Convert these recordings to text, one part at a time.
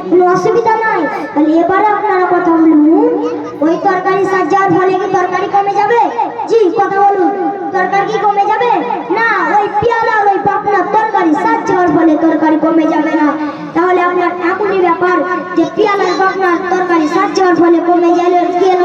কোনো অসুবিধা নাই। তাহলে এবারে আপনারা কথা বলুন, ওই তরকারি সাজার ফলে কি তরকারি কমে যাবে? জি, কথা বলুন, তরকারি কি কমে যাবে? না, ওই পেয়ালার ওই পাপনার তরকারি সাজার ফলে তরকারি কমে যাবে না। তাহলে আপনার এমনই ব্যাপার যে পেয়ালার পাপনার তরকারি সাজার ফলে কমে গেল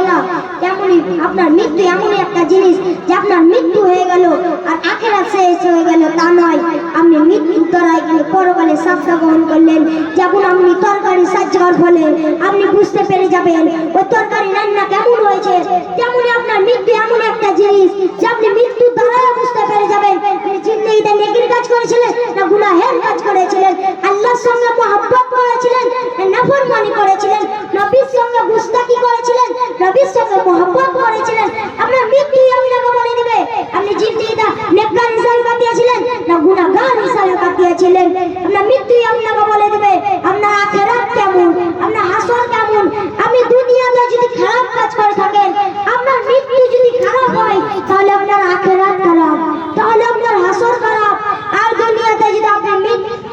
না, তেমনই আপনার মৃত্যু এমনই একটা জিনিস যে আপনার মৃত্যু হয়ে গেল আর আখেরাত শেষ হয়ে গেল তা নয়। আপনি মৃত্যুর দ্বারাই কিন্তু পরকালে সাজা গ্রহণ করলেন। যেমন আপনি তরকারি সাজার ফলে আপনি বুঝতে পেরে যাবেন ওই তরকারি রান্না কেমন হয়েছে, তেমনই আপনার মৃত্যু এমন একটা জিনিস যে আপনি মৃত্যুর দ্বারাই বুঝতে পেরে যাবেন আপনি জিন্দেগিতে নেকির কাজ করেছিলেন না গুনাহের কাজ করেছিলেন, আল্লাহর সঙ্গে মহব্বত করেছিলেন না নাফরমানি করেছিলেন, নবীর সঙ্গে গুস্তাখি করেছিলেন, নবীর সঙ্গে মহব্বত করেছিলেন। আপনার মৃত্যু আপনাকে বলে দিবে আপনি জিন্দেগিটা নেককার হিসাবে কাটিয়েছিলেন না গুনাহগার হিসাবে কাটিয়েছিলেন। আপনার মৃত্যু আপনাকে বলে দিবে আপনার আখিরাত কেমন, আপনার হাসর কেমন। আপনি দুনিয়াতে যদি খারাপ কাজ করে থাকেন, আপনার মৃত্যু যদি খারাপ হয় তাহলে আপনার আখিরাত খারাপ, তাহলে আপনার হাসর খারাপ। আর দুনিয়াতে যদি আপনার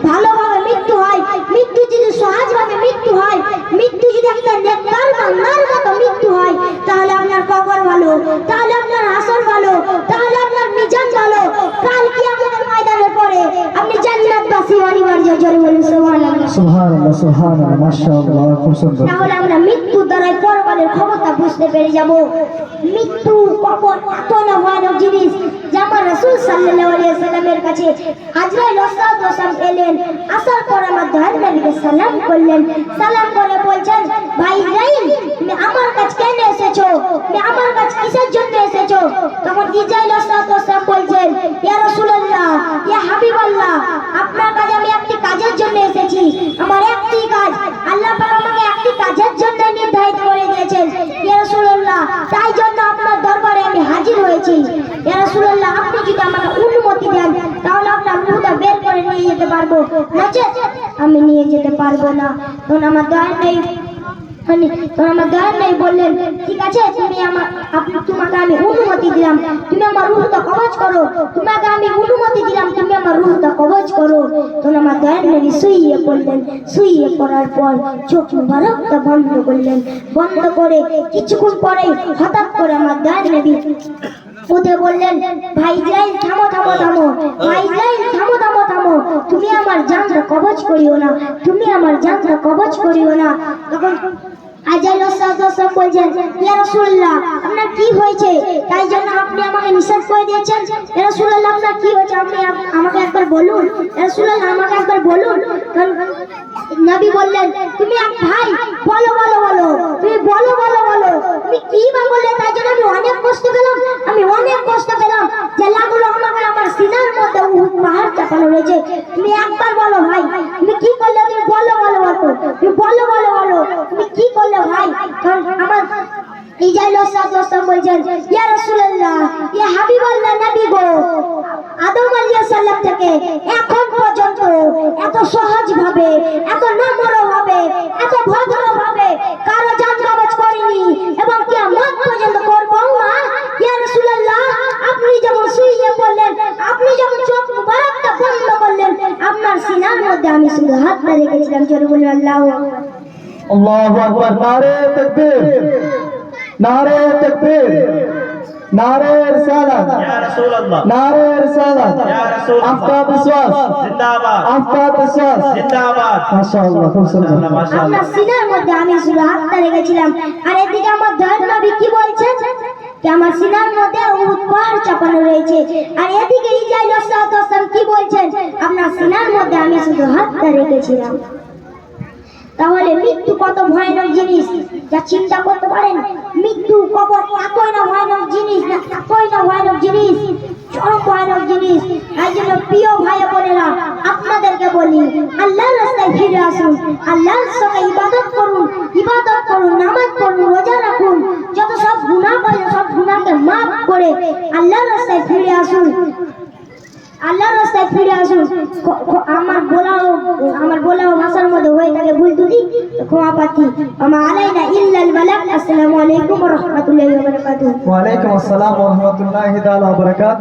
ভালোভাবে মৃত্যু হয়, মৃত্যু যদি সহজভাবে মৃত্যু হয়, মৃত্যু যদি একটা নেককার বান্দার মতো মৃত্যু হয়, তাহলে আপনার কবর ভালো, তাহলে আপনার হাসর ভালো, তাহলে আপনার মিজান ভালো। কাল কিয়ামতের ময়দানে পড়ে আপনি জান্নাতবাসী অনিবার্য। জোরে বলুন সুবহানাল্লাহ। সুবহানাল্লাহ, সুবহানাল্লাহ, মাশাআল্লাহ, খুব সুন্দর। তাহলে আমরা মৃত্যুর দ্বারাই পরকালের ক্ষমতা বুঝতে পেরে যাব। মৃত্যু কবর এত না ভয়ানক জিনিস যে আমার রাসূল সাল্লাল্লাহু আলাইহি ওয়াসাল্লামের কাছে আজরাইল ওয়াসাল্লাম এলেন। আসার পর আমার দয়াল নবীকে সালাম করলেন, সালাম করে বলছেন, ভাই ইসরাইল তুমি আমার কাছে কেন এসেছো, তুমি আমার কাছে কিসের জন্য এসেছো? তখন ইসরাইল ওয়াসাল্লাম বলছেন, ইয়া রাসূলুল্লাহ, ইয়া হাবিবাল্লাহ, আপনার কাছে আমি একটি কাজের জন্য এসেছি। আমার একটি কাজ, আল্লাহ পাক আমাকে একটি কাজের জন্য নির্ধারিত করে দিয়েছেন ইয়া রাসূলুল্লাহ, তাই জন্য আপনার দরবারে আমি হাজির হয়েছি। ইয়া রাসূলুল্লাহ, আপনি যদি আমাকে অনুমতি দেন তাহলে আপনার রূহটা বের করে নিয়ে যেতে পারবো, নচেৎ আমি নিয়ে যেতে পারবো না। তখন আমার দয়াল নেই বললেন, ঠিক আছে, তোমাকে আমি অনুমতি দিলাম, তুমি আমার রূহটা কবজ করো, তোমাকে আমি অনুমতি দিলাম, তুমি আমার রূহটা কবজ করো। তখন আমার দয়াল নবী শুইয়ে পড়লেন, শুইয়ে পড়ার পর চোখ মুবারকটা বন্ধ করলেন। বন্ধ করে কিছুক্ষণ পরে হঠাৎ করে আমার দয়াল নবী উঠে বললেন, ভাই ইসরাইল থামো থামো থামো, ভাই ইসরাইল থামো থামো থামো, তুমি আমার জানটা কবজ করিও না, তুমি আমার জানটা কবজ করিও না। তখন আজরাইল ওয়াসাল্লাম বলছেন, ইয়া রাসূলুল্লাহ, আপনার কি হয়েছে তাই জন্য আপনি আমাকে নিষেধ করে দিয়েছেন? ইয়া রাসূলুল্লাহ, আপনার কি হয়েছে আপনি আমাকে একবার বলুন, ইয়া রাসূলুল্লাহ আমাকে একবার বলুন। নবী বললেন, তুমি ভাই বলো বলো বলো, তুমি বলো বলো বলো, তুমি কি বা বললে? তাই জন্য আমি অনেক কষ্ট পেলাম, আমি অনেক কষ্ট পেলাম যে লাগলো আমাকে আমার সিনার মধ্যে উহুদ পাহাড় চাপানো রয়েছে। তুমি একবার বলো ভাই, তুমি কি করলে? তুমি বলো বলো বলো, তুমি বলো বলো বলো, তুমি কি করলে ভাই? কারণ আমার ইসরাইল ওয়াসাল্লাম বলছেন, ইয়া রাসূলুল্লাহ, ইয়া হাবিবাল্লাহ, নবী গো, আদম আলাইহিস সালাম থেকে এখন পর্যন্ত এত সহজ ভাবে, এত নম্র ভাবে, এত ভদ্র ভাবে কারো জান কবজ করিনি এবং কিয়ামত পর্যন্ত করবো না। ইয়া রাসূলুল্লাহ, আপনি যখন শুইয়ে পড়লেন, আপনি যখন চোখ মুবারকটা বন্ধ করলেন, আপনার সিনার মধ্যে আমি শুধু হাতটা রেখেছিলাম। জোরে বলুন আল্লাহু আকবার। আল্লাহু আকবার। নারে তাকবীর, নারে তাকবীর, নারে রিসালাত, ইয়া রাসূলুল্লাহ, নারে রিসালাত, ইয়া রাসূলুল্লাহ, আফতাব বিশ্বাস, জিন্দাবাদ, আফতাব বিশ্বাস, জিন্দাবাদ। মাশাআল্লাহ, খুব সুন্দর। মাশাআল্লাহ। আপনার সিনার মধ্যে আমি শুধু হাতটা রেখেছিলাম। আর এদিকে আমার দয়াল নবী কি বলছেন যে আমার সিনার মধ্যে উহুদ পাহাড় চাপানো রয়েছে। আর এদিকে ইসরাইল ওয়াসাল্লাম কি বলছেন, আপনার সিনার মধ্যে আমি শুধু হাতটা রেখেছিলাম। তাহলে মৃত্যু কত ভয়ানক জিনিস যা চিন্তা করতে পারেন। মৃত্যু কবর এতই না ভয়ানক জিনিস, না এতই না ভয়ানক জিনিস, চরম ভয়ানক জিনিস। এই জন্য প্রিয় ভাই বোনেরা, আপনাদেরকে বলি, আল্লাহর রাস্তায় ফিরে আসুন, আল্লাহর সঙ্গে ইবাদত করুন, নামাজ পড়ুন, রোজা রাখুন, যত সব গুনাহ করেন সব গুনাহকে মাফ করে আল্লাহর রাস্তায় ফিরে আসুন, আল্লাহর রাস্তায় ফিরে আসুন। আমার বলাও ভাষার মধ্যে হয়ে থাকে ভুল ত্রুটি, ক্ষমা প্রার্থী। আমা আলাইনা ইল্লাল বালাগ। আসসালামু আলাইকুম ওয়া রাহমাতুল্লাহি ওয়া বারাকাতুহু। ওয়া আলাইকুম আসসালাম ওয়া রাহমাতুল্লাহি তাআলা ওয়া বারাকাতুহু।